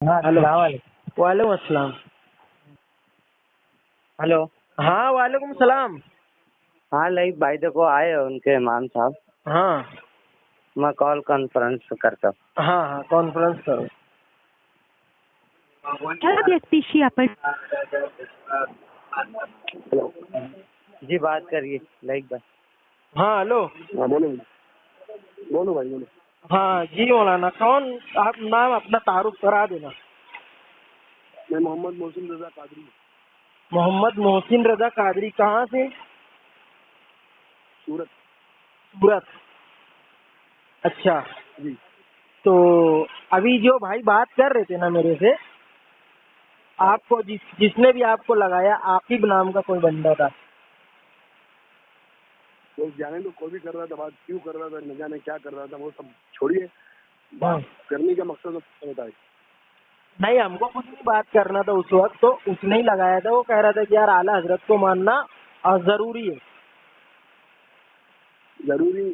ہاں ہلو، السلام علیکم. وعلیکم السلام. ہلو. ہاں وعلیکم السلام. ہاں لائک بھائی دیکھو آئے ان کے امام صاحب. ہاں میں کال کانفرنس کرتا ہوں. ہاں ہاں کانفرنس کرو. व्यक्तीशी आपण ہلو جی بات کریے لائک بھائی. ہاں ہلو. ہاں بولو بولو بھائی بولو. ہاں جی مولانا کون آپ نام اپنا تعارف کرا دینا. میں محمد محسن رضا قادری. محمد محسن رضا قادری. کہاں سے؟ سورت. سورت. اچھا جی تو ابھی جو بھائی بات کر رہے تھے نا میرے سے، آپ کو جس نے بھی آپ کو لگایا عاقب نام کا کوئی بندہ تھا. تو جانے تو کوئی بھی کر رہا تھا، بات کیوں کر رہا تھا، نہ جانے کیا کر رہا تھا، وہ سب چھوڑیے. بات کرنے کا مقصد ہوتا ہے. نہیں ہم کو کچھ نہیں بات کرنا تھا اس وقت، تو اس نے ہی لگایا تھا. وہ کہہ رہا تھا کہ یار اعلیٰ حضرت کو ماننا ضروری ہے. ضروری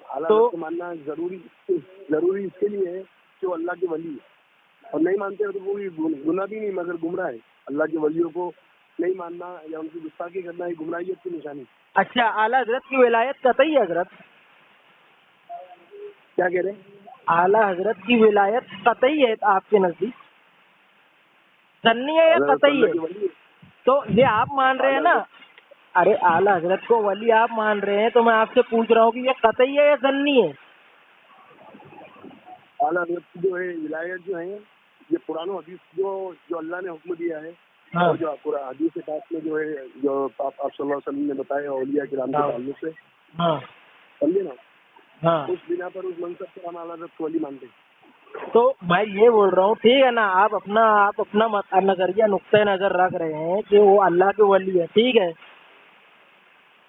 اعلیٰ تو حضرت کو ماننا ضروری اس کے لیے ہے کہ وہ اللہ کے ولی ہے، اور نہیں مانتے ہو تو کوئی گناہ بھی نہیں مگر گمراہ ہے. اللہ کے ولیوں کو نہیں ماننا یا ان کی گستاخی کرنا یہ گمراہیت کی نشانی. اچھا اعلیٰ حضرت کی ولایت قطعی ہے حضرت؟ کیا کہہ رہے ہیں؟ اعلیٰ حضرت کی ولایت قطعی ہے آپ کے نزدیک؟ ضنی ہے یا اعلیٰ حضرت تو قطعی اللہ ہے؟ کے ولی ہے. تو یہ آپ مان رہے ہیں اعلیٰ نا. حضرت ارے اعلیٰ حضرت کو ولی آپ مان رہے ہیں، تو میں آپ سے پوچھ رہا ہوں کہ یہ قطعی ہے یا ضنی ہے؟ اعلیٰ حضرت کی جو ہے ولایت جو ہے یہ قرآن و حدیث جو اللہ نے حکم دیا ہے، ہاں اور جو حدیث پاک میں جو ہے جو آپ صلی اللہ علیہ وسلم نے بتایا اولیاء کرام کے تعلق سے، ہاں سمجھے نا، ہاں. اس بنا پر اس منصب پر ہم اعلیٰ حضرت کو ولی مانتے ہیں. تو میں یہ بول رہا ہوں ٹھیک ہے نا، آپ اپنا نظریہ نقطۂ نظر رکھ رہے ہیں کہ وہ اللہ کے ولی ہے، ٹھیک ہے.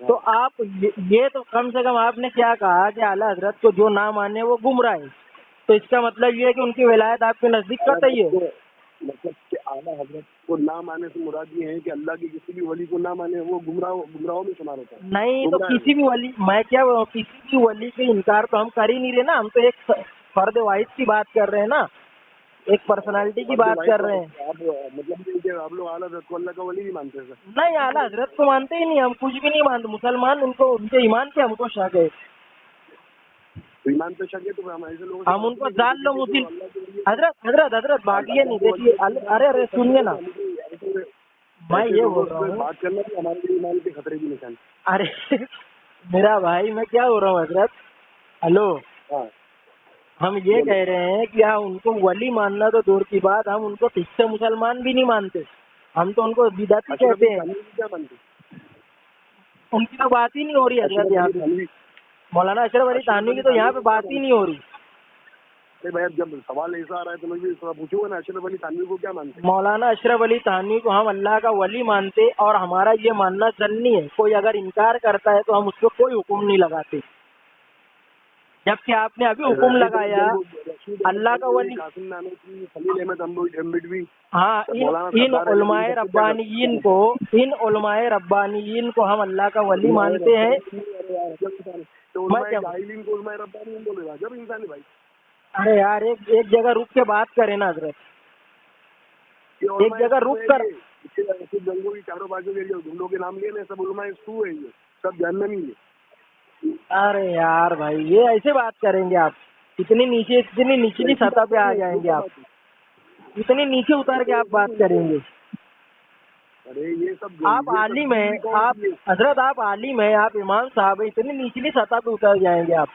تو آپ یہ تو کم سے کم آپ نے کیا کہا کہ اعلیٰ حضرت کو جو نہ مانے وہ گمراہ ہے. تو اس کا مطلب یہ ہے کہ ان کی ولایت آپ کے نزدیک اعلیٰ قطعی ہے. حضرت کو مطلب کہ اعلیٰ حضرت کو نہ مانے سے مراد یہ ہے کہ اللہ کے کسی بھی ولی کو نہ مانے وہ گمراہوں میں شمار ہوتا ہے. نہیں تو گمراہ ہے کسی بھی ولی، میں کیا بول رہا ہوں، کسی بھی ولی کے انکار تو ہم کر ہی نہیں رہے نا. ہم تو ایک فرد واحد کی بات کر رہے ہیں نا، ایک پرسنالٹی کی فرض بات بھائی. کر تو رہے ہیں. آپ مطلب یہ کہ آپ لوگ اعلیٰ حضرت کو اللہ کا ولی نہیں مانتے سر؟ نہیں اعلیٰ حضرت کو مانتے ہی نہیں، ہم کچھ بھی نہیں مانتے. مسلمان ان کے ایمان پہ ہم کو شک ہے. ایمان پہ شک ہے تو ہم ایسے لوگوں سے ہم ان بات کو نہیں جان کرتے لو کہ جو مسلم. اللہ کے ولی حضرت بھاگیے نہیں. دیکھیے ارے سنیے نا، میں ایسے یہ لوگوں بول رہا سے ہوں. بات کرنا بھی ہمارے لیے ایمان کے خطرے کی نشانی. ارے میرا بھائی میں کیا بول رہا ہوں حضرت. ہلو، ہاں ہم یہ بولو. کہہ رہے ہیں کہ ان کو ولی ماننا تو دور کی بات، ہم ان کو ٹھیک سے مسلمان بھی نہیں مانتے. ہم تو ان کو بدعتی اشرف کہتے علی ہیں. تھانوی کی کیا مانتے؟ ان کی تو بات ہی نہیں ہو رہی حضرت اشرف یہاں علی پہ. تھانوی مولانا اشرف علی تھانوی کی تو یہاں پہ بات ہی نہیں ہو رہی. ارے بھائی جب سوال ایسا آ رہا ہے تو میں بھی تھوڑا پوچھوں گا نا، اشرف علی تھانوی کو کیا مانتے؟ مولانا اشرف علی تھانوی کو ہم اللہ کا ولی مانتے، اور ہمارا یہ ماننا ضنی ہے. کوئی اگر انکار کرتا ہے تو ہم اس کو کوئی حکم نہیں لگاتے. جبکہ آپ نے ابھی حکم لگایا رشید احمد اللہ کا گنگوئی، ولی. قاسم نانوتوی، خلیل احمد امبڈوی، ہاں مولانا ان سردار علماء احمدی، سب ربانیین کو ہم اللہ کا ولی علماء مانتے ہیں. ربانی. ارے جب انسان تو میں علماء کیا جاہلین کو علماء ربانی بولے گا جب انسان ہے بھائی. ارے یار ایک جگہ رک کے بات کریں نا حضرت. یہ ایک علماء جگہ سو رک ہے، کر. یہ رشید گنگوئی چاروں بازو کے جو گنڈوں کے نام لیے نا سب علماء سو ہے، یہ سب جہنمی ہے. ارے یار بھائی یہ ایسے بات کریں گے آپ؟ اتنی نچلی ایسی سطح بات پہ آ نہیں ہے، جائیں یہ گے کیا آپ. بات ہے؟ اتنے نیچے اتار کے آپ بات کریں گے؟ ارے یہ سب آپ یہ سب عالم ہیں، دوسری قوم آپ کی ہے. حضرت آپ عالم ہیں، آپ امام صاحب ہیں. اتنی نچلی سطح پہ اتر جائیں گے آپ؟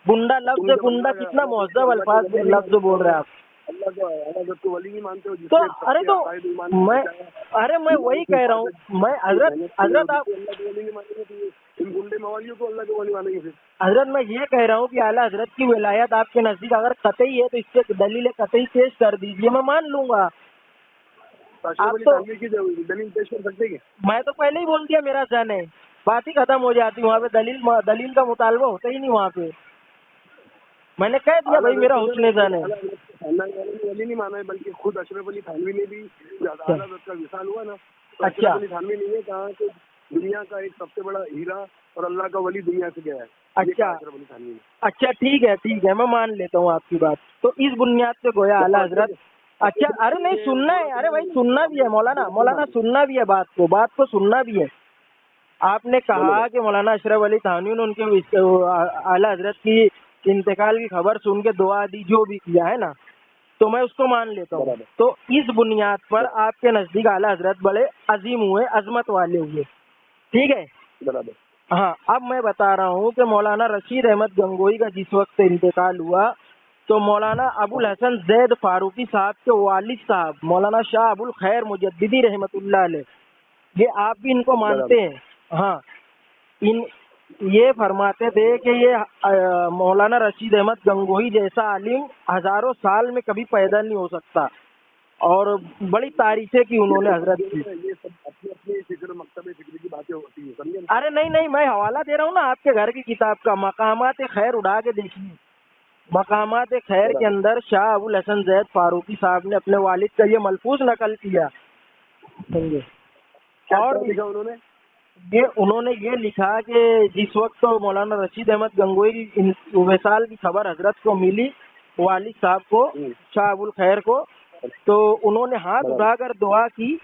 گنڈا لفظ، تم جب گنڈا کتنا مہذب اللہ کے الفاظ ولی نہیں لفظ مانتے بول ہو، رہے ہیں آپ. اللہ کا حضرت کو ولی نہیں مانتے ہو جس تو نے سب ارے کے تو عقائد ایمان کو میں بچایا، وہی ایمان کی کہہ رہا حفاظت ہوں. میں کی محنت کی، اور حضرت جس آپ کو اللہ کے ولی نہیں مانیں گے تو یہ ان گنڈے موالیوں کو اللہ کے ولی مانیں گے. پھر حضرت میں یہ کہہ رہا ہوں کہ اعلیٰ حضرت کی ولایت آپ کے نزدیک اگر قطعی ہے تو اس سے دلیل قطعی پیش کر دیجیے، میں مان لوں گا. اشرف آپ علی تو تھانوی کی دلیل پیش کر سکتے ہیں. میں تو پہلے ہی بول دیا میرا زن ہے، بات ہی ختم ہو جاتی. وہاں پہ دلیل کا مطالبہ ہوتا ہی نہیں. وہاں پہ میں نے کہہ دیا اعلیٰ بھائی حضرت میرا کو حسن زن ہے. اعلیٰ حضرت کے خاندان والوں نے ولی نہیں مانا ہے، بلکہ خود اشرف علی تھانوی نے بھی جب اعلیٰ حضرت کا وصال ہوا نا تو اچھا اشرف علی تھانوی نے یہ کہا کہ دنیا کا ایک سب سے بڑا ہیرا اور اللہ کا ولی دنیا سے گیا ہے. یہ کہا اچھا اشرف علی تھانوی نے. اچھا ٹھیک ہے میں مان لیتا ہوں آپ کی بات. تو اس بنیاد پہ گویا تو اعلیٰ اشرف حضرت अच्छा, अरे नहीं सुनना है, अरे भाई सुनना भी है मौलाना सुनना भी है, बात को सुनना भी है। आपने कहा कि मौलाना अशरफ अली थानवी ने उनके आला हजरत की इंतकाल की खबर सुन के दुआ दी, जो भी किया है ना, तो मैं उसको मान लेता हूँ। तो इस बुनियाद पर आपके नजदीक आला हजरत बड़े अजीम हुए, अजमत वाले हुए, ठीक है। बराबर। हाँ, अब मैं बता रहा हूँ कि मौलाना रशीद अहमद गंगोही का जिस वक्त इंतकाल हुआ तो मौलाना अबुल हसन जैद फारूकी साहब के वालिद साहब मौलाना शाह अबुल खैर मुजद्दिदी रहमतुल्लाह अलैह, ये आप भी इनको मानते हैं, हाँ, ये फरमाते थे कि ये मौलाना रशीद अहमद गंगोही जैसा आलिम हजारों साल में कभी पैदा नहीं हो सकता, और बड़ी तारीफें की उन्होंने हजरत की। ये सब अपनी अपनी फिक्र मकतब फिक्र की बातें होती है, समझे? अरे नहीं, मैं हवाला दे रहा हूँ ना आपके घर की किताब का, मकामात खैर उड़ा के देखिए। मकामात खैर के अंदर शाह अबुल हसन जैद फारूकी साहब ने अपने वालिद का ये मलफूज नकल किया, समझे। और उन्होंने ये लिखा कि जिस वक्त तो मौलाना रशीद अहमद गंगोही की विसाल की खबर हजरत को मिली, वालिद साहब को, शाह अबुल खैर को, तो उन्होंने हाथ उठाकर दुआ की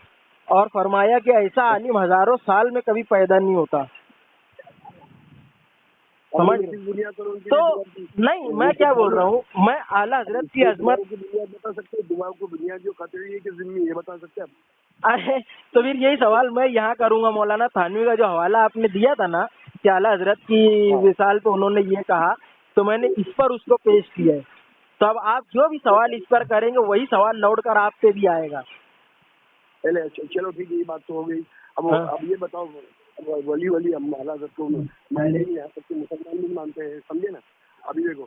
और फरमाया कि ऐसा आलिम हजारों साल में कभी पैदा नहीं होता, समझ। तो नहीं, मैं क्या बोल रहा हूँ, मैं आला हजरत की अजमत बता सकते हैं, दुआ को बुनियाद जो खतरे है कि जिम्मी, ये बता सकते हैं आप? अरे तो फिर यही सवाल मैं यहाँ करूँगा, मौलाना थानवी का जो हवाला आपने दिया था ना कि आला हजरत की विसाल पे उन्होंने ये कहा, तो मैंने इस पर उसको पेश किया है। तो अब आप जो भी सवाल इस पर करेंगे वही सवाल लौट कर आप पे भी आएगा। चलो ठीक है, ये बात तो हो गई। अब ये बताओ, वली हम आला हजरत को मानते नहीं, यहाँ तक कि मुसलमान भी मानते हैं, समझे ना। अभी देखो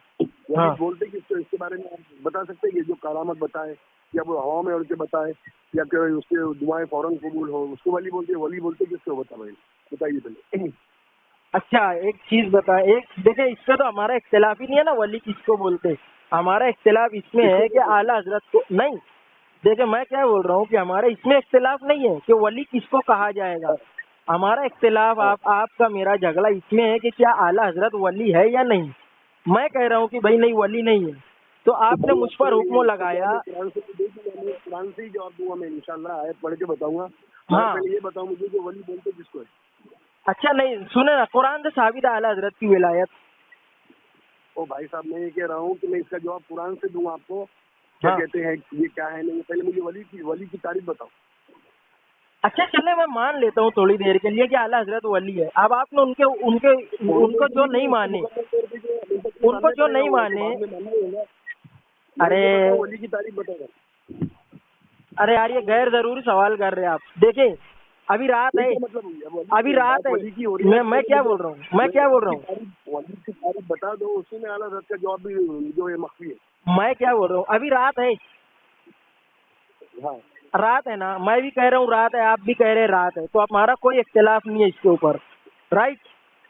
बोलते कि इसके बारे में आप बता सकते हैं कि जो करामत बताए या वो हवा में उड़ के बताए या कि उसके दुआएं फौरन कबूल हो, उसको वली बोलते किसको बताइए पहले। अच्छा, एक चीज बताए, एक देखे, इससे तो हमारा इख्तिलाफ ही नहीं है ना वली किसको बोलते। हमारा इख्तिलाफ इसमें है कि आला हजरत को नहीं, देखे मैं क्या बोल रहा हूँ कि हमारे इसमें इख्तिलाफ नहीं है कि वली किसको कहा जाएगा। हमारा इख्तिलाफ आपका मेरा झगड़ा इसमें है कि क्या आला हजरत वली है या नहीं। मैं कह रहा हूँ कि भाई नहीं, वली नहीं है, तो आपने मुझ पर हुक्म लगाया। कुरान से ही जवाब दूंगा मैं, इंशाल्लाह आयत पढ़ के बताऊंगा। हाँ, पहले ये बताओ मुझे जो वली बोलते किसको है। अच्छा नहीं, सुने ना, कुरान से साबित है आला हजरत की विलायत। ओ भाई साहब, मैं ये कह रहा हूँ कि मैं इसका जवाब कुरान से दूंगा आपको, क्या कहते हैं ये क्या है नहीं। पहले मुझे वली की तारीफ बताओ। अच्छा चले, मैं मान लेता हूँ थोड़ी देर के लिए कि आला हजरत वली है। अब आपने उनको जो नहीं माने, अरे वली की तारीफ बताओ। अरे यार, ये गैर जरूरी सवाल कर रहे हैं आप। देखें अभी रात है, मैं क्या बोल रहा हूँ, वली की तारीफ बता दो, उसी में आला हजरत का जवाब भी जो है मख्फी है। मैं क्या बोल रहा हूँ, अभी रात है। हाँ, रात है ना, मैं भी कह रहा हूँ रात है, आप भी कह रहे हैं रात है, तो हमारा कोई इख्तिलाफ नहीं है इसके ऊपर, राइट।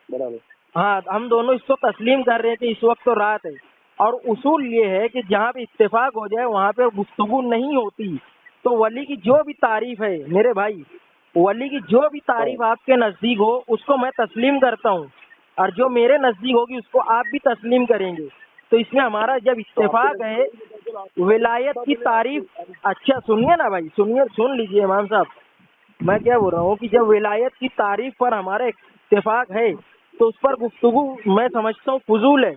बराबर। हाँ, हम दोनों इसको तस्लीम कर रहे हैं कि इस वक्त तो रात है। और उसूल ये है कि जहाँ पे इत्तेफाक हो जाए वहाँ पे गुफ्तगू नहीं होती। तो वली की जो भी तारीफ है मेरे भाई, वली की जो भी तारीफ आपके नजदीक हो उसको मैं तस्लीम करता हूँ, और जो मेरे नजदीक होगी उसको आप भी तस्लीम करेंगे। तो इसमें हमारा जब इत्तेफाक है विलायत की तारीफ। अच्छा सुनिए ना भाई, सुन लीजिए इमाम साहब, मैं क्या बोल रहा हूँ कि जब विलायत की तारीफ पर हमारा इत्तेफाक है तो उस पर गुफ्तगू मैं समझता हूँ फजूल है,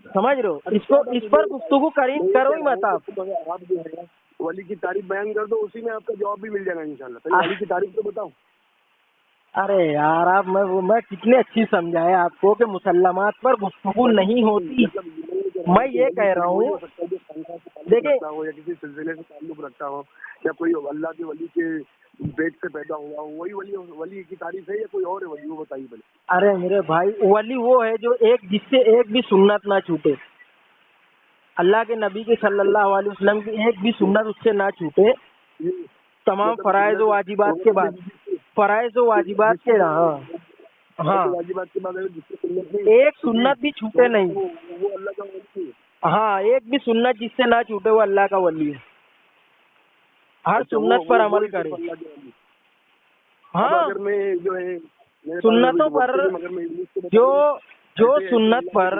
समझ रहे हो। इस पर गुफ्तगू करो ही मत आप जो है वली की तारीफ बयान कर दो, उसी में आपका जवाब भी मिल जाएगा इंशाल्लाह। पहले वली की तारीफ तो बताओ। अरे यार, आप मैं कितनी अच्छी समझाया आपको कि मुसल्लमात पर गुफ्तगू नहीं होती। मैं ये कह रहा हूँ, देखिए या किसी सिलसिले से ताल्लुक रखता हो या कोई अल्लाह के वली के पेट से पैदा हुआ हो, वही वली की तारीफ है या कोई और है वली, वो बताइए पहले। अरे मेरे भाई, वली वो है जो जिससे एक भी सुन्नत ना छूटे, अल्लाह के नबी के सल्लल्लाहु अलैहि वसल्लम की एक भी सुन्नत उससे ना छूटे, तमाम फराइज व वाजिबात के बाद, फराइज व वाजिबात के, हाँ वाजिबात के बाद एक सुन्नत भी छूटे नहीं, वो अल्लाह का वली है। हाँ, एक भी सुन्नत जिससे ना छूटे वो अल्लाह का वली है। हर सुन्नत पर अमल करे। हाँ, अगर मैं जो है सुन्नतों पर जो सुन्नत पर,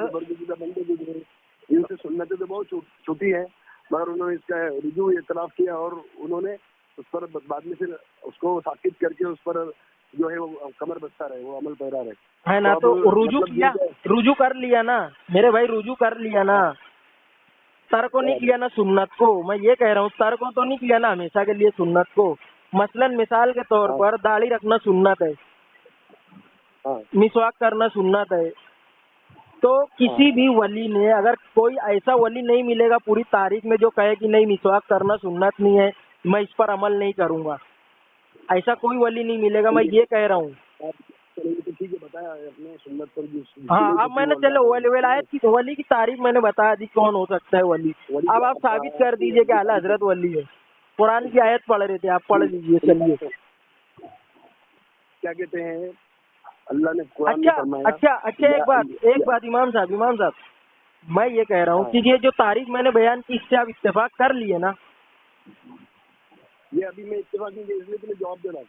इनसे सुन्नतें तो बहुत छूटी है, मगर उन्होंने इसका रुजू इतलाफ किया और उन्होंने उस पर बाद में फिर उसको साकित करके उस पर जो है वो कमर बस्ता रहे, वो अमल पैरा रहे है ना। तो अब रुजू मतलब किया, रुजू कर लिया ना मेरे भाई, रुजू कर लिया ना, सर को नहीं किया ना सुन्नत को। मैं ये कह रहा हूँ सर को तो नहीं किया ना हमेशा के लिए सुन्नत को। मसलन मिसाल के तौर पर दाढ़ी रखना सुन्नत है, हाँ मिसवाक करना सुन्नत है। तो किसी भी वली ने, अगर कोई ऐसा वली नहीं मिलेगा पूरी तारीख में जो कहे कि नहीं मिसवाक करना सुन्नत नहीं है, मैं इस पर अमल नहीं करूंगा, ऐसा कोई वली नहीं मिलेगा। मैं ये कह रहा हूँ। चलिए तो ठीक है, बताया अपने सुन्नत पर हाँ, अब मैंने चलो वलायत की वली की तारीफ मैंने बता दी कौन हो सकता है वली। अब आप साबित कर दीजिए कि आला हजरत वली है। कुरान की आयत पढ़ रहे थे आप, पढ़ लीजिए। चलिए क्या कहते हैं, अल्लाह ने कुरान में फरमाया। अच्छा एक बात इमाम साहब, मैं ये कह रहा हूँ कि ये जो तारीफ मैंने बयान की, इससे आप इत्तेफाक कर लिए ना? ये अभी मैं इत्तेफाक नहीं, इसलिए तुम्हें जवाब दे रहा हूँ।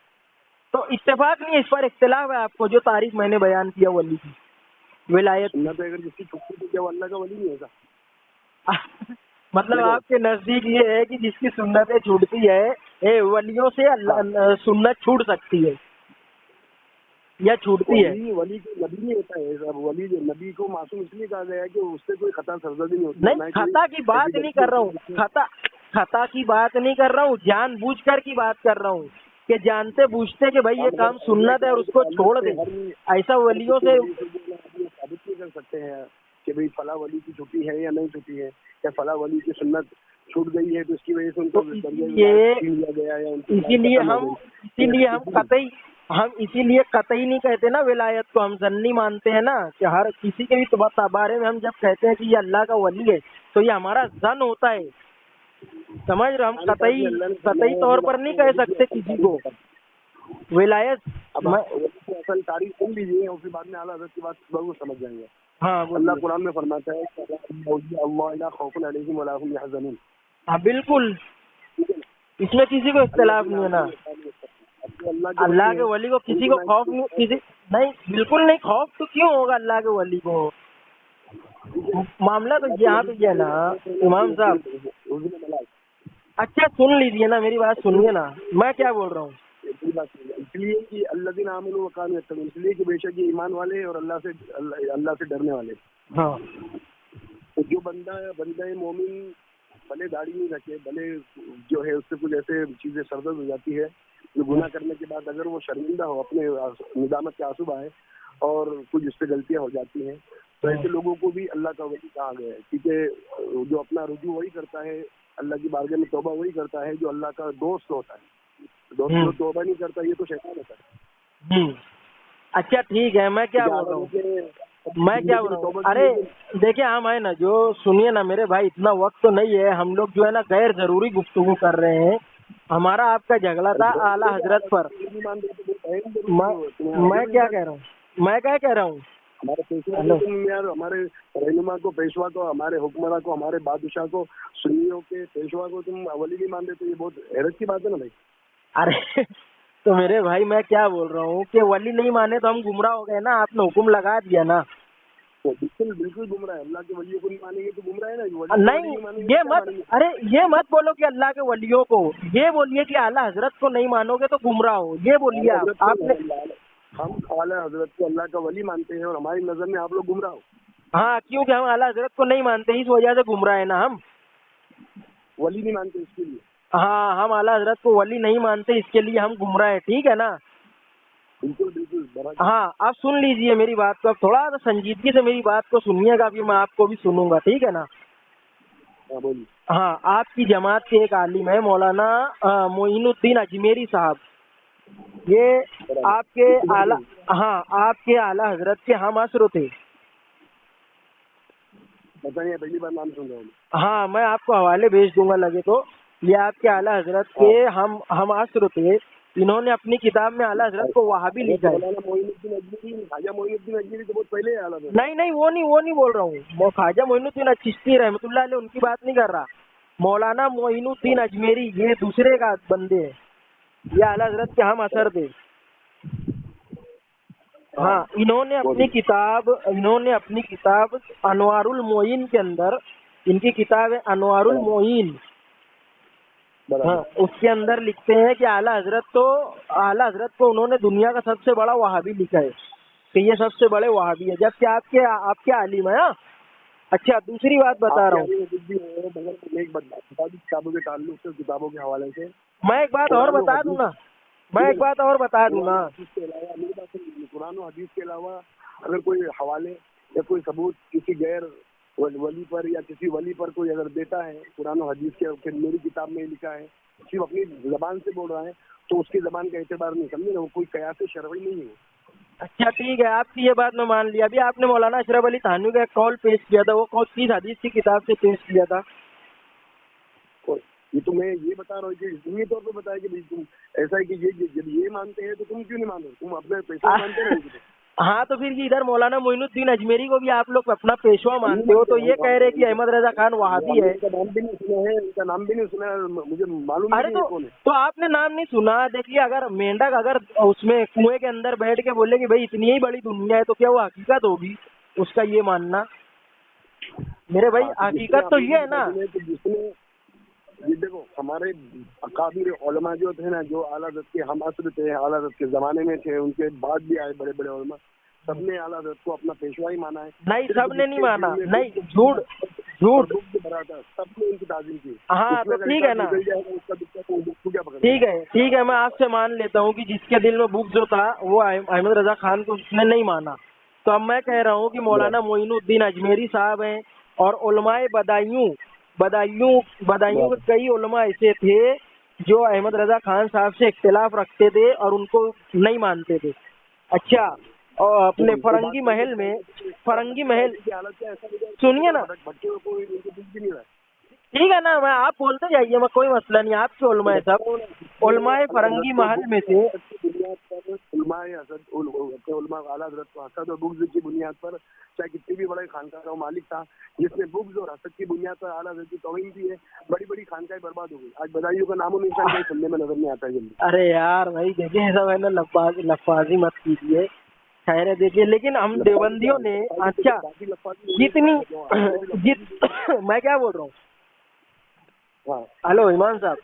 तो इत्तेफाक नहीं है, इस पर इख्तिलाफ है आपको। जो तारीफ मैंने बयान किया वली की, विलायत सुन्नत अगर जिसकी छुट्टी तो क्या वो अल्लाह का वली नहीं होगा? मतलब आपके नजदीक ये है कि जिसकी सुन्नतें छूटती है, वलियों से अल्लाह सुन्नत छूट सकती है या छूटती है? वली को नबी नहीं होता है। अब वली जो नबी को मासूम इसलिए कहा गया है कि उससे कोई खता सरजदी नहीं होती। नहीं, खता की बात नहीं कर रहा हूँ, खता की बात नहीं कर रहा हूँ, जानबूझकर की बात कर रहा हूँ कि जानते बूझते कि भाई ये काम सुन्नत है और उसको छोड़ दे। ऐसा वलियों से साबित नहीं कर सकते हैं कि भाई फला वली की छुट्टी है या नहीं छुट्टी है, या फला वली की सुन्नत छूट गई है तो इसकी वजह से उनको इसीलिए कतई नहीं कहते ना विलायत को, हम जन्नी मानते हैं ना कि हर किसी के भी बारे में हम जब कहते हैं कि ये अल्लाह का वली है तो ये हमारा जन होता है, समझ रहे? हम कतई तौर पर नहीं कह सकते किसी को विलायत। असल तारीख सुन लीजिए और फिर बाद में आला हज़रत की बात जरूर समझ जाएंगे। हाँ, अल्लाह कुरान में फरमाता है हाँ बिल्कुल, इसमें किसी को इख्तिलाफ नहीं है ना। अल्लाह के वली को किसी को खौफ नहीं, बिल्कुल नहीं। खौफ तो क्यों होगा अल्लाह के वली को? मामला तो यहाँ पे है ना इमाम साहब। अच्छा सुन लीजिए ना, मेरी बात सुनिए ना, मैं क्या बोल रहा हूँ। इसलिए कि अल्लाज़ीना आमनू व कानू यत्तक़ून, इसलिए कि बेशक ये ईमान वाले और अल्लाह से डरने वाले। हाँ, तो जो बंदा मोमिन भले दाढ़ी नहीं रखे, भले जो है उससे कुछ ऐसे चीजें सरदर्द हो जाती है जो गुनाह करने के बाद अगर वो शर्मिंदा हो, अपने निदामत के आंसू बहाए और कुछ उससे गलतियां हो जाती हैं, तो ऐसे लोगों को भी अल्लाह का वली कहा गया है। क्योंकि जो अपना रुजू वही करता है अल्लाह की बारगाह में, तौबा वही करता है जो अल्लाह का दोस्त होता है। दोस्त जो तौबा नहीं करता ये तो शैतान होता है। अच्छा ठीक है, मैं क्या बोल रहा हूँ, अरे देखिए हम है ना, जो सुनिए ना मेरे भाई, इतना वक्त तो नहीं है, हम लोग जो है ना गैर जरूरी गुफ्तगू कर रहे हैं। हमारा आपका झगड़ा था आला हजरत पर। मैं क्या कह रहा हूँ, हमारे रहनुमा को, पेशवा को, हमारे हुक्मरान को, हमारे बादशाह को, सुन्नियों के पेशवा को तुम वली नहीं मान देते, ये बहुत हैरत की बात है ना भाई। अरे तो मेरे भाई मैं क्या बोल रहा हूँ कि वली नहीं माने तो हम गुमराह हो गए ना, आपने हुक्म लगा दिया ना। तो बिल्कुल गुमराह है। अल्लाह के वलियों को नहीं मानेंगे तो गुमराह है ना। नहीं ये मत बोलो कि अल्लाह के वलियों को, ये बोलिए कि आला हजरत को नहीं मानोगे तो गुमराह हो, ये बोलिए आपने। हम आला हजरत को अल्लाह का वली मानते हैं और हमारी नजर में आप लोग गुमराह हो। हाँ, क्योंकि हम आला हजरत को नहीं मानते, इस वजह से गुमराह है ना हम। वली नहीं मानते इसके लिए। हाँ, हम आला हजरत को वली नहीं मानते, इसके लिए हम गुमराह है, ठीक है ना? बिल्कुल। हाँ, आप सुन लीजिए मेरी बात को, अब थोड़ा सा संजीदगी से मेरी बात को सुनिएगा, फिर मैं आपको भी सुनूंगा, ठीक है ना? हाँ, आपकी जमात के एक आलिम है मौलाना मोइनुद्दीन अजमेरी साहब, ये आपके आला हजरत के हम असर थे। पहली बार नाम सुन रहा हूँ। हाँ, मैं आपको हवाले भेज दूंगा लगे तो। ये आपके आला हजरत के हम असर थे। इन्होंने अपनी किताब में आला हजरत को वहाबी लिखा है। ख्वाजा मोइनुद्दीन अजमेरी तो बहुत पहले आला था। नहीं, वो नहीं बोल रहा हूँ। ख्वाजा मोइनुद्दीन चिश्ती रहमतुल्लाह अलैह उनकी बात नहीं कर रहा। मौलाना मोइनुद्दीन अजमेरी ये दूसरे का बंदे हैं, ये आला हजरत के हम असर थे। हाँ, इन्होंने अपनी किताब अनवारुल मोइन के अंदर इनकी किताब है अनवारुल मोइन। हाँ, उसके अंदर लिखते हैं कि आला हजरत को उन्होंने दुनिया का सबसे बड़ा वहाबी लिखा है कि ये सबसे बड़े वहाबी है, जबकि आपके आलिम है। अच्छा, दूसरी बात बता रहा हूँ, एक बात बता दी किताबों के ताल्लुक से, किताबों के हवाले से मैं एक बात और बता दूंगा, कुरान और हदीस के अलावा अगर कोई हवाले या कोई सबूत किसी गैर वली पर या किसी वली पर कोई अगर देता है कुरान और हदीस के मेरी किताब में लिखा है, सिर्फ अपनी जबान से बोल रहा है, तो उसकी जबान का एतबार नहीं, समझे ना, वो कोई कयास शरई नहीं है। अच्छा ठीक है, आपकी ये बात मैं मान लिया। अभी आपने मौलाना अशरफ अली थानवी का एक कॉल पेश किया था, वो कौन सी हदीस की किताब से पेश किया था? ये तो मैं ये बता रहा हूँ कि इसलिए तौर पर बताया कि भाई तुम ऐसा है कि जब ये मानते हैं तो तुम क्यों नहीं मान रहे, तुम अपने पैसे मानते रहे। हाँ, तो फिर इधर मौलाना मोइनुद्दीन अजमेरी को भी आप लोग अपना पेशवा मानते हो, तो ये कह रहे कि अहमद रजा खान वहाबी है। उनका नाम भी नहीं सुना है, उनका नाम भी नहीं सुना है, मुझे मालूम अरे नहीं है कौन है। तो आपने नाम नहीं सुना? देखिए, अगर मेंढक अगर उसमें कुएं के अंदर बैठ के बोले कि भाई इतनी ही बड़ी दुनिया है, तो क्या वो हकीकत होगी उसका ये मानना? मेरे भाई हकीकत तो ये है ना, जिसने ये देखो हमारे अकाबिर उलमा जो थे ना, जो आला हज़रत के हम असर थे, आला हज़रत के जमाने में थे, उनके बाद भी आए बड़े बड़े उलमा, सबने आला हज़रत को अपना पेशवा ही माना है। नहीं, सबने नहीं माना, नहीं, झूठ भरा था, सबने उनकी ताज़ीम की। हाँ, तो ठीक है ना, ठीक है, मैं आपसे मान लेता हूँ कि जिसके दिल में बुग़्ज़ जो था वो अहमद रजा खान को उसने नहीं माना। तो अब मैं कह रहा हूँ कि मौलाना मोइनुद्दीन अजमेरी साहब हैं और उलमाए बदायूं के कई उलमा ऐसे थे जो अहमद रजा खान साहब से इख्तिलाफ रखते थे और उनको नहीं मानते थे। अच्छा, और अपने फरंगी महल सुनिए ना, ठीक है ना, मैं आप बोलते जाइए, मैं कोई मसला नहीं, आपके उलमा सब उलमाए फरंगी महल में से आला हज़रत को हसद और बुग़्ज़ की बुनियाद पर, चाहे कितनी भी बड़ा खानका का मालिक था, जिसने बुग़्ज़ और हसद की बुनियाद पर आला हज़रत की तौहीन की है, बड़ी बड़ी खानकाएं बर्बाद हो गई। आज बदायूं का नामो निशान कहीं सुनने में नजर नहीं आता है जल्दी। अरे यार भाई देखिए, ऐसा है ना, लफाजी मत कीजिए, खैर है, देखिए, लेकिन हम देवबंदियों ने, अच्छा मैं क्या बोल रहा हूँ, हेलो इमाम साहब,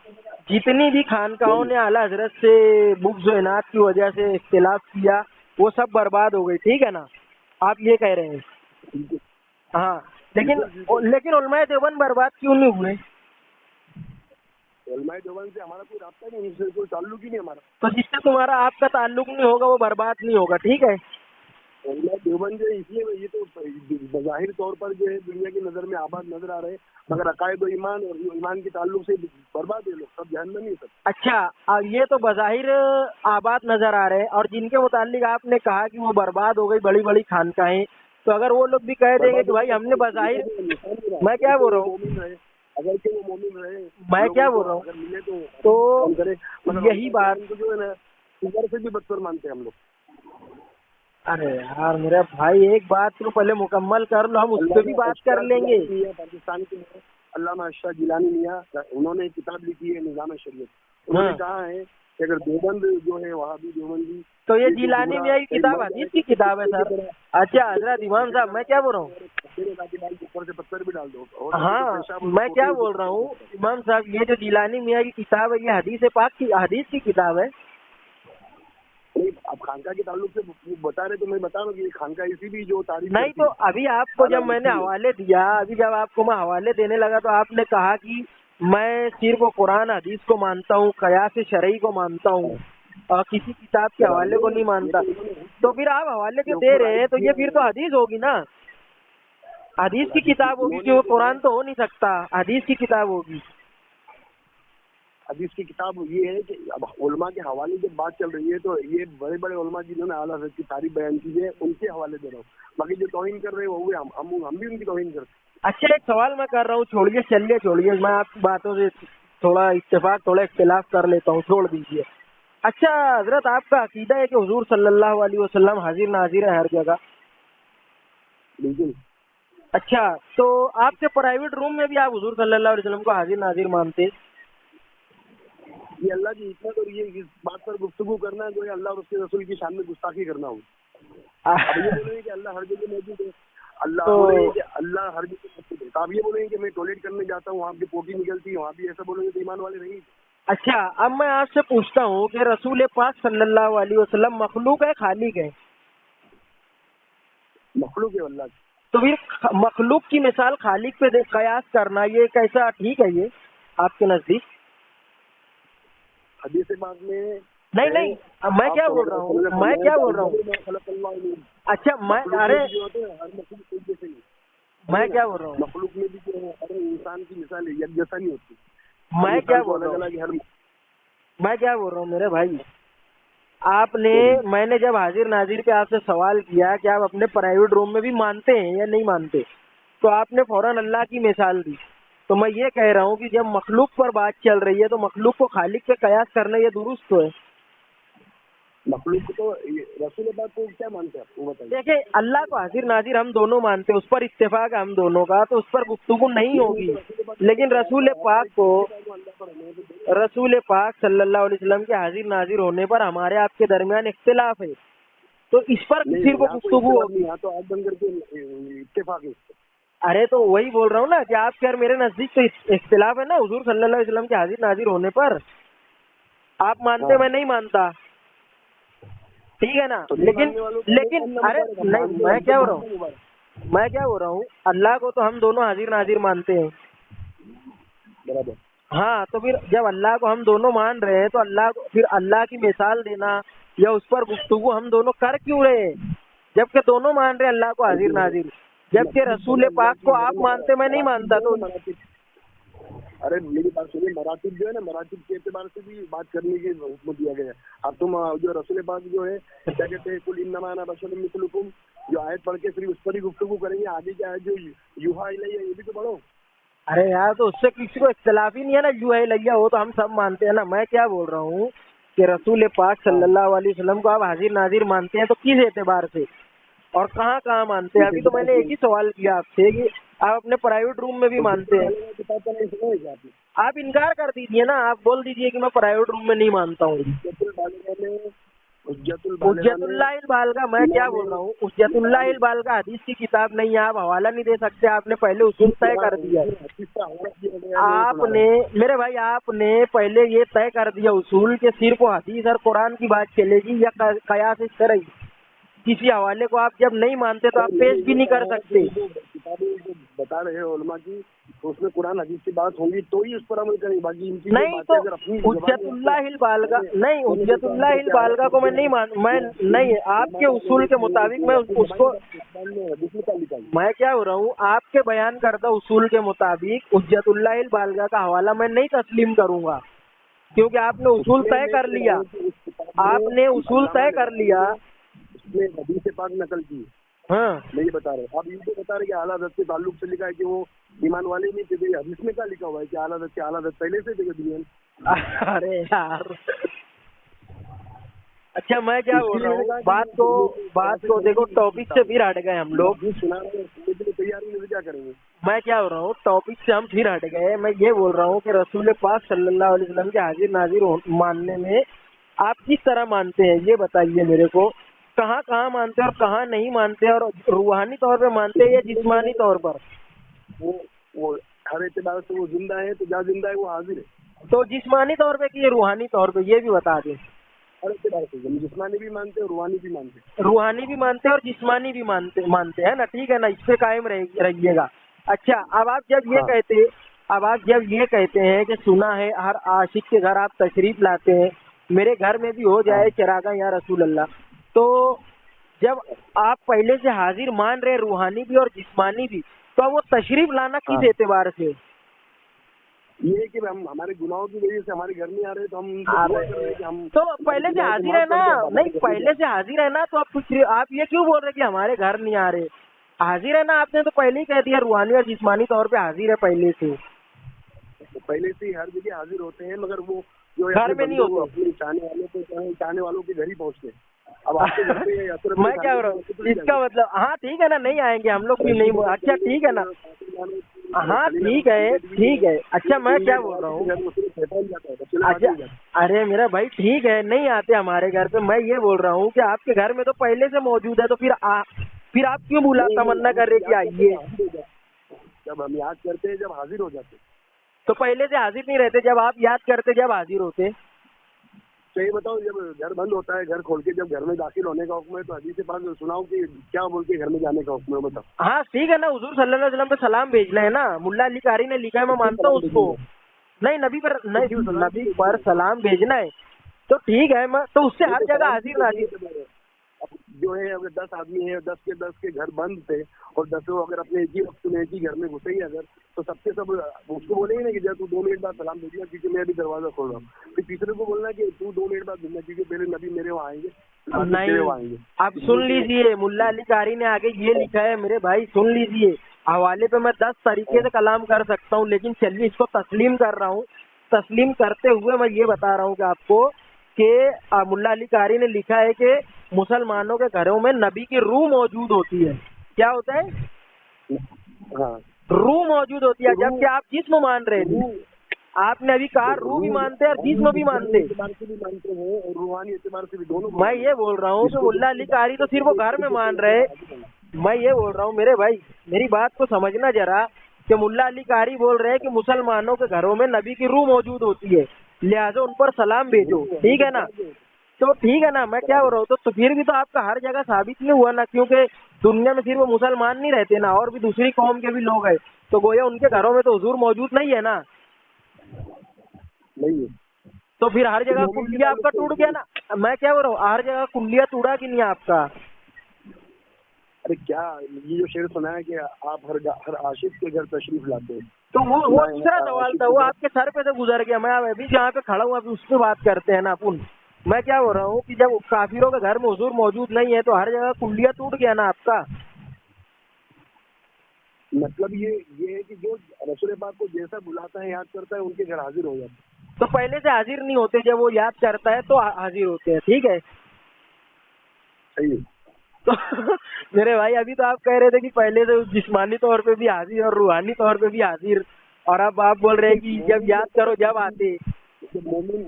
जितनी भी खानकाहों ने आला हजरत से बुग़्ज़ व इनात की वजह से इख्तिलाफ किया, वो सब बर्बाद हो गई, ठीक है ना, आप ये कह रहे हैं। हाँ, लेकिन उलमाए देवबंद बर्बाद क्यों नहीं हुए? उलमाए देवबंद से हमारा कोई रास्ता नहीं, उनसे कोई ताल्लुक ही नहीं हमारा। तो जिससे तुम्हारा आपका ताल्लुक नहीं होगा वो बर्बाद नहीं होगा, ठीक है। उलमाए देवबंद जो इसलिए ये तो बज़ाहिर तौर पर जो है दुनिया की नज़र में आबाद नजर आ रहे हैं, मगर अकायद और ईमान के ताल्लुक से बर्बाद है, लोग सब जहन्नमी नहीं सब। अच्छा, ये तो बज़ाहिर आबाद नजर आ रहे हैं, और जिनके मुताल्लिक आपने कहा कि वो बर्बाद हो गई बड़ी बड़ी खानकाहें, तो अगर वो लोग भी कह देंगे कि भाई हमने बज़ाहिर, मैं क्या बोल रहा हूँ, अगर कि वो मोमिन रहे, मैं क्या बोल रहा हूँ, तो यही बात जो है ना, इधर से भी बदतर मानते हैं हम लोग। अरे यार मेरा भाई, एक बात तो पहले मुकम्मल कर लो, हम उस पर भी बात कर लेंगे। पाकिस्तान के अल्लामा अशरफ जिलानी मियां, उन्होंने एक किताब लिखी है निज़ाम शरीयत। उन्होंने कहा है कि अगर देवबंद जो है वहाबी देवबंदी, तो ये जिलानी मियां की किताब हदीस की किताब है सर। अच्छा हजरत इमाम साहब, मैं क्या बोल रहा हूँ, ऊपर से पत्थर भी डाल दो। हाँ, मैं क्या बोल रहा हूँ इमाम साहब, ये जो जिलानी मियां की किताब है, ये हदीस की किताब है। अब खानका के ताल्लुक से बता रहे, तो मैं बता रहा हूँ कि खानका इसी भी जो तारीफ नहीं, तो अभी आपको जब मैंने हवाले दिया, जब आपको मैं हवाले देने लगा, तो आपने कहा कि मैं सिर्फ कुरान हदीस को मानता हूँ, कयास शरई को मानता हूँ और किसी किताब के हवाले को नहीं मानता। तो फिर आप हवाले जो दे रहे हैं, तो ये फिर तो हदीस होगी ना, हदीस की किताब होगी, क्यों कुरान तो हो नहीं सकता, हदीस की किताब होगी। हदीस की किताब ये है कि अब उलमा के हवाले जब बात चल रही है, तो ये बड़े बड़े उलमा जिन्होंने आला हज़रत की तारीफ बयान की है, उनके हवाले दे रहा हूँ। बाकी जो तौहीन कर रहे हैं वो हम भी उनकी तौहीन करते हैं। अच्छा, एक सवाल मैं कर रहा हूँ, छोड़िए, मैं आपकी बातों से थोड़ा इख्तिलाफ कर लेता हूँ, छोड़ दीजिए। अच्छा हजरत, आपका अकीदा है कि हुजूर सल्लल्लाहु अलैहि वसल्लम हाजिर नाजिर है हर जगह? बिल्कुल। अच्छा, तो आपके प्राइवेट रूम में भी आप हुजूर सल्लल्लाहु अलैहि वसल्लम को हाजिर नाजिर मानते? ये अल्लाह की हिकमत और ये इस बात पर गुफ्तगू करना जो है अल्लाह और उसके रसूल की शान में गुस्ताखी करना हो। अब ये बोले कि अल्लाह हर जगह मौजूद है, अल्लाह बोले कि अल्लाह हर जगह मौजूद है, तो आप ये बोलेंगे कि मैं टॉयलेट करने जाता हूँ, वहाँ पे पोटी निकलती है, वहाँ भी ऐसा बोलेंगे तो ईमान वाले नहीं। अच्छा, अब मैं आपसे पूछता हूँ कि रसूल पाक सल्लल्लाहु अलैहि वसल्लम मखलूक है खालिक है? मखलूक है अल्लाह की। तो फिर मखलूक की मिसाल खालिक पे कयास करना ये कैसा ठीक है ये आपके नजदीक? हदीस पाक में नहीं, मैं क्या बोल रहा हूँ, अच्छा मैं अरे मैं क्या बोल रहा हूँ, मखलूक में भी जो है हर इंसान की मिसाल एक जैसा नहीं होती। मैं क्या बोल रहा हूँ मेरे भाई, मैंने जब हाजिर नाजिर पे आपसे सवाल किया कि आप अपने प्राइवेट रूम में भी मानते हैं या नहीं मानते, तो आपने फौरन अल्लाह की मिसाल दी। तो मैं ये कह रहा हूँ कि जब मखलूक पर बात चल रही है तो मखलूक को खालिक पे कयास करना ये दुरुस्त तो है? मखलूक को तो रसूल पाक को क्या मानते हैं वो बताइए। देखिए, अल्लाह को हाजिर नाजिर हम दोनों मानते हैं, उस पर इत्तेफाक है हम दोनों का, तो उस पर गुफ्तगू नहीं होगी। लेकिन रसूल पाक सल्लल्लाहु अलैहि वसल्लम के हाजिर नाजिर होने पर हमारे आपके दरमियान इख्तिलाफ है, तो इस पर सिर्फ गुफ्तगू होगी। यहाँ तो आप बंद करके इत्तेफाक है। अरे तो वही बोल रहा हूँ ना कि आप खैर मेरे नजदीक तो इख्तिलाफ है ना हुजूर सल्लल्लाहु अलैहि वसल्लम के हाजिर नाजिर होने पर। आप मानते मैं नहीं मानता, ठीक है ना? तो लेकिन अरे नहीं, मैं क्या हो रहा हूँ अल्लाह को तो हम दोनों हाजिर नाजिर मानते हैं, बराबर। हाँ, तो फिर जब अल्लाह को हम दोनों मान रहे हैं तो अल्लाह की मिसाल देना या उस पर गुफ्तगू हम दोनों कर क्यों रहे हैं, जबकि दोनों मान रहे हैं अल्लाह को हाजिर नाजिर, जबकि रसूल पाक को आप मानते मैं नहीं मानता। तो अरे मेरी बात सुनिए, मरातिब जो है ना, मरातिब के एतबार से भी बात करने के हुक्म दिया गया है। अब तुम जो रसूल पाक जो है क्या कहते हैं, कुल इन्नमा अना बशरुम मिस्लुकुम, जो आयत पढ़ के सिर्फ उस पर ही गुफ्तगू करेंगे, आगे क्या है जो यूहा इलैया ये भी तो पढ़ो। अरे यार, तो उससे किसी को इख्तिलाफ ही नहीं है ना, यूहा इलैया हो तो हम सब मानते हैं ना। मैं क्या बोल रहा हूँ कि रसूल पाक सल्लल्लाहु अलैहि वसल्लम को आप हाजिर नाजिर मानते हैं तो किस एतबार से और कहाँ कहाँ मानते हैं? अभी तो मैंने एक ही सवाल किया आपसे कि आप अपने प्राइवेट रूम में भी मानते हैं। आप इनकार कर दीजिए ना, आप बोल दीजिए कि मैं प्राइवेट रूम में नहीं मानता हूँ। उज्जतुल्लाहिल बालिगा, मैं क्या बोल रहा हूँ, उज्जतुल्लाहिल बालिगा हदीस की किताब नहीं है, आप हवाला नहीं दे सकते, आपने पहले उसूल तय कर दिया। आपने मेरे भाई आपने पहले ये तय कर दिया उसूल के सिर्फ हदीस और कुरान की बात चलेगी या कयास इस तरह किसी हवाले को आप जब नहीं मानते तो आप पेश भी नहीं कर सकते। किताबें बता रहे हैं उलमा की, तो उसमें कुरान हदीस की बात होगी तो ही उस पर अमल करेंगे, बाकी इनकी नहीं। तो उज्जतुल्लाहिल बालिगा नहीं, उज्जतुल्लाहिल बालिगा को मैं नहीं आपके उसूल के मुताबिक मैं उसको मैं क्या हो रहा हूँ, आपके बयान करदा उसूल के मुताबिक उज्जतुल्लाहिल बालिगा का हवाला मैं नहीं तस्लीम करूंगा, क्योंकि आपने उसूल तय कर लिया, उसने हदीस पाक नकल की। हाँ, मैं ये बता रहा हूँ, आप ये बता रहे कि आला हज़रत के ताल्लुक से लिखा है कि वो ईमान वाले नहीं थे, हदीस में क्या लिखा हुआ है कि आला हज़रत पहले से थे दुनिया में? अरे यार, अच्छा मैं क्या बोल रहा हूँ, बात को देखो, टॉपिक से फिर हट गए हम लोग। तैयार नहीं, क्या करेंगे? मैं क्या बोल रहा हूँ, टॉपिक से हम फिर हट गए। मैं ये बोल रहा हूँ कि रसूल पाक सल्लल्लाहु अलैहि वसल्लम के हाजिर नाजिर मानने में आप किस तरह मानते हैं ये बताइए मेरे को। कहाँ कहाँ मानते हैं और कहाँ नहीं मानते, और रूहानी तौर पे मानते हैं या जिस्मानी तौर पर? वो हर एतबार से वो जिंदा है, तो जहाँ जिंदा है वो हाजिर है। तो जिस्मानी तौर पे कि रूहानी तौर पे, ये भी बता दें। हर एतबार से जिस्मानी भी मानते हैं, रूहानी भी मानते हैं। रूहानी भी मानते हैं और जिस्मानी भी मानते हैं ना, ठीक है ना, इस पे कायम रहिएगा। अच्छा, अब आप जब ये कहते हैं कि सुना है हर आशिक के घर आप तशरीफ लाते हैं, मेरे घर में भी हो जाए चिरागा या रसूल अल्लाह, तो जब आप पहले से हाजिर मान रहे रूहानी भी और जिस्मानी भी, तो वो तशरीफ लाना किस एतबार से? ये कि हम हमारे गुनाहों की वजह से हमारे घर नहीं आ रहे, तो हम तो पहले से हाजिर है ना, नहीं पहले से हाजिर है ना, तो आप ये क्यों बोल रहे कि हमारे घर नहीं आ रहे? हाजिर है ना, आपने तो पहले ही कह दिया रूहानी और जिस्मानी तौर पे हाजिर है पहले से ही हर जगह हाजिर होते हैं, मगर वो जो घर में नहीं होते, अपने चाहने वालों के घर ही पहुँचते हैं। अब आपके घर पे मैं क्या कर रहा हूँ, इसका मतलब, हाँ ठीक है ना, नहीं आएंगे हम लोग, क्यों नहीं? अच्छा ठीक है ना, हाँ ठीक है। अच्छा मैं क्या बोल रहा हूँ, अच्छा अरे मेरा भाई ठीक है, नहीं आते हमारे घर पे, मैं ये बोल रहा हूँ कि आपके घर में तो पहले से मौजूद है, तो फिर आप क्यों बुला तमन्ना कर रहे कि आइए? जब हम याद करते हैं, जब हाजिर हो जाते हैं। तो पहले से हाजिर नहीं रहते, जब आप याद करते जब हाजिर होते। तो ये बताओ, जब घर बंद होता है, घर खोल के जब घर में दाखिल होने का हुक्म है, तो हदीस पाक सुनाओ कि क्या बोल के घर में जाने का हुक्म है, बताओ। हाँ ठीक है ना, हुजूर सल्लल्लाहु अलैहि वसल्लम पे सलाम भेजना है ना, मुल्ला अली कारी ने लिखा है, मैं मानता हूँ उसको। नहीं, नबी पर सलाम भेजना है तो ठीक है, मैं तो उससे हर जगह हाजिर नाजिर। अब जो है, अगर 10 आदमी है, 10 के घर बंद थे और 10 अगर अपने एक ही वक्त में एक ही घर में घुसे ही अगर, तो सबके सब उसको बोलेंगे ना कि जब तू 2 मिनट बाद सलाम भेजना, क्योंकि मैं अभी दरवाजा खोल रहा हूँ। फिर तीसरे को बोलना कि तू 2 मिनट बाद भेजना, क्योंकि पहले नबी मेरे वहाँ आएंगे, नहीं, आप सुन लीजिए, मुल्ला अली कारी ने आगे ये लिखा है मेरे भाई, सुन लीजिए। हवाले पे मैं 10 तरीके से कलाम कर सकता हूँ, लेकिन चलिए इसको तस्लीम कर रहा हूँ। तस्लीम करते हुए मैं ये बता रहा हूँ कि आपको कि मुल्ला अली कारी ने लिखा है कि मुसलमानों के घरों में नबी की रूह मौजूद होती है। क्या होता है? हाँ, रूह मौजूद होती है, जबकि आप जिस्म मान रहे थे। आपने अभी कहा रूह भी मानते हैं और जिस्म भी मानते हैं और रूहानी एतबार से भी दोनों। मैं ये बोल रहा हूँ कि मुल्ला अली कारी तो सिर्फ वो घर में मान रहे। मैं ये बोल रहा हूँ मेरे भाई, मेरी बात को समझना जरा, कि मुल्ला अली कारी बोल रहे हैं कि मुसलमानों के घरों में नबी की रूह मौजूद होती है, लिहाजा उन पर सलाम भेजो। ठीक है ना? तो ठीक है ना, मैं क्या बोल रहा हूँ, तो फिर भी तो आपका हर जगह साबित नहीं हुआ ना, क्योंकि दुनिया में सिर्फ मुसलमान नहीं रहते ना, और भी दूसरी कौम के भी लोग हैं, तो गोया उनके घरों में तो हुजूर मौजूद नहीं है ना। नहीं है, तो फिर हर जगह कुल्लिया आपका टूट गया ना। मैं क्या बोल रहा हूँ, हर जगह कुल्लिया टूटा कि नहीं आपका? अरे क्या ये जो शेर सुना है कि आप हर आशिक के घर तशरीफ लाते हैं, तो वो दूसरा सवाल था, वो आपके सर पे से गुजर गया। मैं अभी जहाँ पे खड़ा हूँ अभी उस पर बात करते हैं ना अपन। मैं क्या बोल रहा हूँ कि जब काफिरों के घर में हुजूर मौजूद नहीं है, तो हर जगह कुल्लिया टूट गया ना आपका। मतलब ये है कि जो रसूल पाक को जैसा बुलाता है, याद करता है, उनके घर हाजिर हो जाते हैं। तो पहले से हाजिर नहीं होते, जब वो याद करता है तो हाजिर होते हैं। ठीक है, सही है। तो मेरे भाई अभी तो आप कह रहे थे कि पहले तो जिस्मानी तौर पे भी हाजिर और रूहानी तौर पे भी हाजिर, और अब आप बोल रहे हैं कि जब याद करो जब आते। जब मोमिन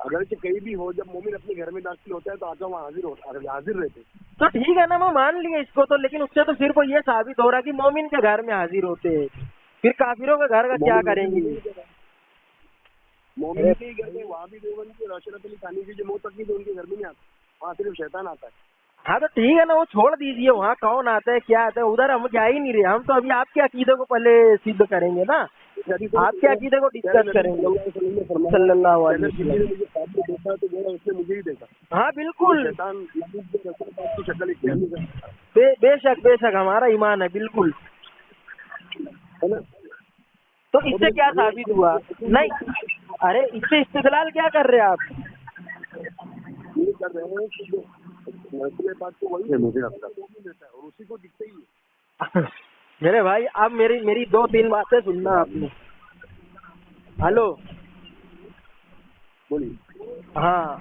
अगर से कहीं भी हो, जब मोमिन अपने घर में दाखिल होता है तो आका वहाँ हाजिर रहते। तो ठीक है ना, मैं मान लिया इसको तो, लेकिन उससे तो सिर्फ ये साबित हो रहा कि मोमिन के घर में हाजिर होते हैं, फिर काफिरों के घर का क्या करेंगे? मोमिन के ही घर में वहाँ भी देवबंद के अशरफ अली थानवी की जो मौत तक उनके घर में नहीं आता, वहाँ सिर्फ शैतान आता है। हाँ तो ठीक है ना, वो छोड़ दीजिए, वहाँ कौन आता है क्या आता है, उधर हम जा ही नहीं रहे। हम तो अभी आपके अकीदे को पहले सिद्ध करेंगे ना, आपके अकीदे को डिस्कस करेंगे सल्लल्लाहु अलैहि वसल्लम। उसने मुझे ही देखा। हाँ बिल्कुल, शैतान की शक्ल इख्तियार नहीं करता। बेशक हमारा ईमान है, बिल्कुल। है ना? तो इससे क्या साबित हुआ? नहीं, अरे इससे इस्तिदलाल क्या कर रहे हैं आप? ये कर रहे हैं कि जो रसूल पाक को वही है, मुझे लगता है, और उसी को दिखते ही है। मेरे भाई अब मेरी 2-3 बातें सुनना आपने। हेलो, बोलिए। हाँ,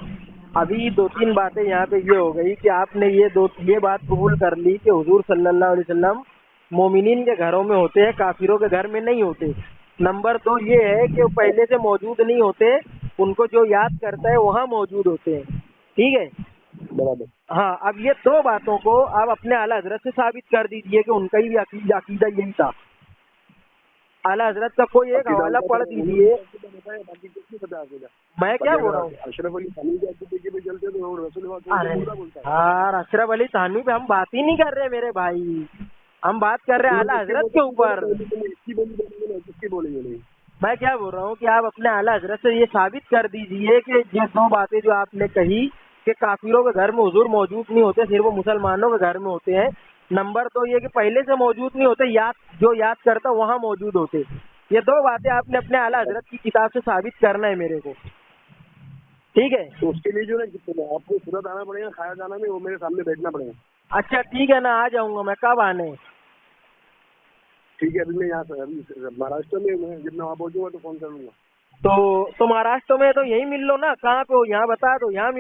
अभी 2-3 बातें यहाँ पे ये हो गई कि आपने ये बात कबूल कर ली कि हुजूर सल्लल्लाहु अलैहि वसल्लम मोमिनीन के घरों में होते हैं, काफिरों के घर में नहीं होते। नंबर 2 ये है कि वो पहले से मौजूद नहीं होते, उनको जो याद करता है वहाँ मौजूद होते हैं। ठीक है, बराबर। हाँ, अब ये 2 बातों को आप अपने आला हजरत से साबित कर दीजिए कि उनका ही अकीदा यही था। आला हजरत का कोई एक हवाला पढ़ दीजिए। मैं क्या बोल रहा हूँ, अशरफ अली थानवी के अकीदे पे चलते तो रसूल पाक यार अशरफ अली थानवी पे हम बात ही नहीं कर रहे मेरे भाई, हम बात कर रहे हैं आला हजरत के ऊपर। मैं क्या बोल रहा हूँ कि आप अपने आला हजरत से ये साबित कर दीजिए कि ये 2 बातें जो आपने कही कि काफिरों के घर में हुजूर मौजूद नहीं होते, सिर्फ वो मुसलमानों के घर में होते हैं। नंबर 2 ये कि पहले से मौजूद नहीं होते, जो याद करता वहाँ मौजूद होते। ये 2 बातें आपने अपने आला हजरत की किताब से साबित करना है मेरे को। ठीक है, तो उसके लिए जो है आपको सूरत आना पड़ेगा, खाया जाना में वो मेरे सामने बैठना पड़ेगा। अच्छा ठीक है ना, आ जाऊंगा मैं। कब आने? ठीक है, अभी मैं यहाँ से अभी महाराष्ट्र में जब मैं वहाँ पहुँचूंगा तो फोन कर लूंगा। तो महाराष्ट्र में तो यही मिल लो ना, कहाँ पे हो यहाँ बता दो, यहाँ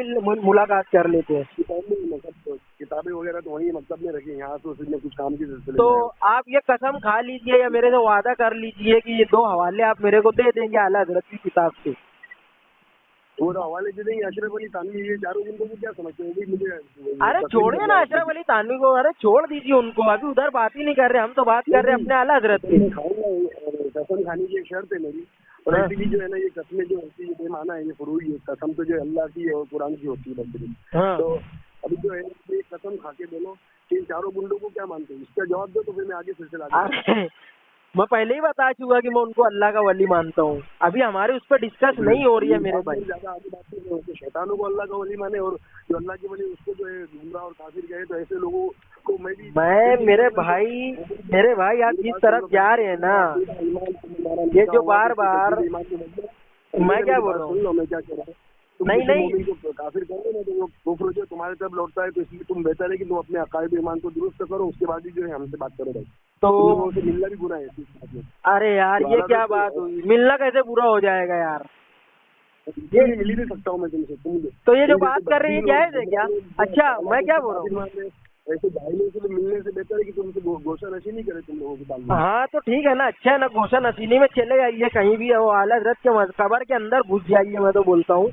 मुलाकात कर लेते हैं। किताबें वगैरह तो वहीं मतलब में रखी, यहाँ तो उसमें कुछ काम की सिलसिले। तो आप ये कसम खा लीजिए या मेरे से वादा कर लीजिए कि ये 2 हवाले आप मेरे को दे देंगे आला हजरत की किताब से। वो तो हवाले दे देंगे अशरफ अली थानवी, ये चारों गुंडों को क्या समझते हैं? वो भी मुझे अरे छोड़िए ना अशरफ अली थानवी को, अरे छोड़ दीजिए उनको, अभी उधर बात ही नहीं कर रहे, हम तो बात कर रहे हैं अपने आला हजरत की। मैं खाऊंगा, कसम खाने की एक शर्त है मेरी। और ऐसी भी जो है ना ये कसमें जो होती है बेमाना है, ये फुरूई है। कसम तो जो अल्लाह की और कुरान की होती है बकरी। हाँ। तो अभी जो है ये कसम खा के बोलो कि इन चारों गुंडों को क्या मानते हो, इसका जवाब दो तो फिर मैं आगे सिलसिला अरे मैं पहले ही बता चुका कि मैं उनको अल्लाह का वली मानता हूँ, अभी हमारे उस पर डिस्कस नहीं हो रही है मेरे भाई। ज्यादा आगे बात नहीं होती, शैतानों को अल्लाह का वली माने और जो अल्लाह के वली उसको जो है गुमराह और काफिर कहे, तो ऐसे लोगों को मैं भी मेरे भाई आप जिस तरफ जा रहे हैं ना, ये जो बार बार मैं क्या बोल रहा हूँ, मैं क्या कह रहा हूँ, नहीं को काफिर करो ना तो वो कुफ्र जो तुम्हारे तरफ लौटता है, तो इसलिए तुम बेहतर है कि तुम अपने अकायद ईमान को दुरुस्त करो, उसके बाद ही जो है हमसे बात करो भाई। तो मिलना भी बुरा है इस बात में। अरे यार ये क्या बात हुई, मिलना कैसे बुरा हो जाएगा यार, ये मिल ही नहीं सकता हूँ मैं तुमसे, तुम तो ये जो बात कर रही है जायज है क्या? अच्छा मैं क्या बोल रहा हूँ, ऐसे जाहिलों से मिलने से बेहतर है कि तुमसे गोशा नशी नहीं करे तुम लोगों के साथ। हाँ तो ठीक है ना, अच्छा है ना, गोशा नशीनी में चले जाइए कहीं भी, वो आला हज़रत के मकबर के अंदर घुस जाइए, मैं तो बोलता हूँ।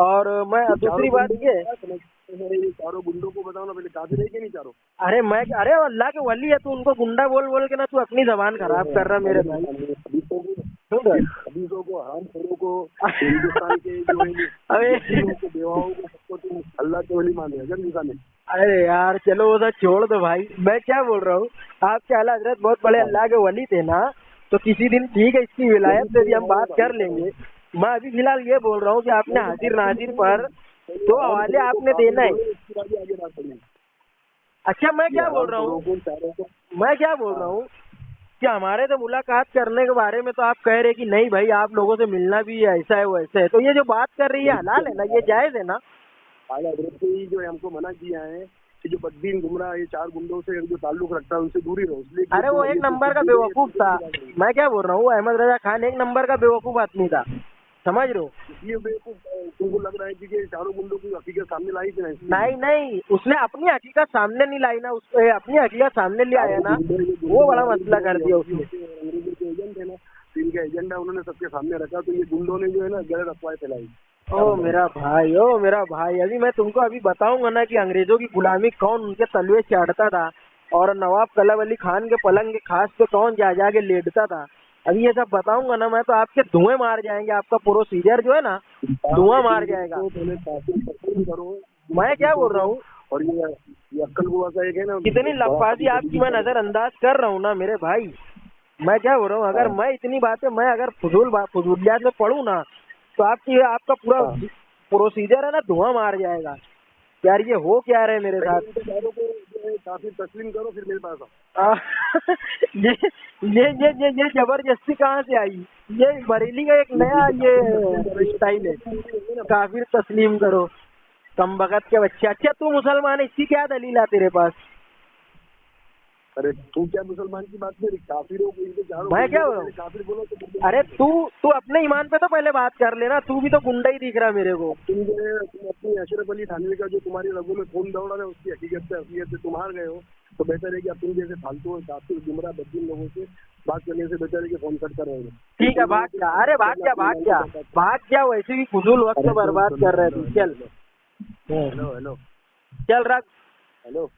और मैं दूसरी बात ये, चारों गुंडों को बताओ ना पहले, काफिर है कि नहीं चारों? अरे अल्लाह के वली है, तू उनको गुंडा बोल बोल के ना तू अपनी जबान खराब कर रहा मेरे भाई। हदीसों को, हराम खोरों को, हिंदुस्तान के जो है को, बेवाओं को, सबको तुम अल्लाह के वली मान रहे हो। अरे यार चलो वो सब छोड़ दो भाई, मैं क्या बोल रहा हूँ, आपके आला हजरत बहुत बड़े अल्लाह के वली थे ना, तो किसी दिन ठीक है इसकी विलायत से भी हम बात कर लेंगे। मैं अभी फिलहाल ये बोल रहा हूँ कि आपने हाजिर नाजिर पर तो हवाले आपने देना है। अच्छा मैं क्या बोल रहा हूँ कि हमारे से मुलाकात करने के बारे में तो आप कह रहे कि नहीं भाई आप लोगों से मिलना भी ऐसा है वैसा है, तो ये जो बात कर रही है हलाल है ना, ये जायज है ना? आला हज़रत ने जो है हमको मना किया है कि जो बददीन गुमराह ये चार गुंडों से जो ताल्लुक रखता है उनसे दूरी रहो, इसलिए। अरे वो एक नंबर का बेवकूफ था, मैं क्या बोल रहा हूँ, अहमद रजा खान एक नंबर का बेवकूफ आदमी था, समझ रहे हो? ये बेवकूफ तुमको लग रहा है कि चारों गुंडों की हकीकत सामने लाई थी ना? नहीं उसने अपनी हकीकत सामने नहीं लाई ना, उसको अपनी हकीकत सामने ले आया ना, वो बड़ा मसला कर दिया उसने। अंग्रेजों के एजेंट है ना, तो इनका एजेंडा उन्होंने सबके सामने रखा, तो ये गुंडों ने जो है ना गलत अफवाहें फैलाई। ओ मेरा भाई अभी मैं तुमको अभी बताऊंगा ना कि अंग्रेजों की गुलामी कौन उनके तलवे चाटता था और नवाब कलब अली खान के पलंग के खास पे कौन जा के लेटता था, अभी ये सब बताऊंगा ना मैं, तो आपके धुएं मार जाएंगे, आपका प्रोसीजर जो है ना धुआं मार जाएगा। मैं क्या बोल रहा हूँ, और ये अक्कल बुआ का एक है ना, कितनी लफाजी आपकी मैं नजरअंदाज कर रहा हूँ ना मेरे भाई। मैं क्या बोल रहा हूँ, अगर मैं इतनी बातें मैं अगर फजूलियात में पढ़ूँ ना तो आपका पूरा प्रोसीजर है ना धुआं मार जाएगा। यार ये हो क्या रहा है मेरे साथ? काफी तस्लीम करो फिर मेरे पास ये जबरदस्ती कहाँ से आई? ये बरेली का एक नया ये स्टाइल है, काफिर तस्लीम करो, कम बगत के बच्चे। अच्छा तू मुसलमान है, इसकी क्या दलील है तेरे पास? अरे तू क्या मुसलमान की बात कर, काफिरों को इनके चारों मैं क्या बोल रहा हूँ, काफिर बोलो तो अरे तू अपने ईमान पे तो पहले बात कर लेना, तू भी तो गुंडा ही दिख रहा मेरे को। तुम अपनी अशरफ अली थानवी का जो तुम्हारी रगों में खून दौड़ा है उसकी हकीकत से असलियत से तुम हार गए हो, तो बेहतर है कि अब तुम जैसे फालतू काफिर गुमराह बददीन लोगों से बात करने से बेहतर है कि फोन कट कर रहे हो। ठीक है भाग जा, अरे भाग जा, वैसे भी फजूल वक्त बर्बाद कर रहे थे। चल हेलो चल रख। हेलो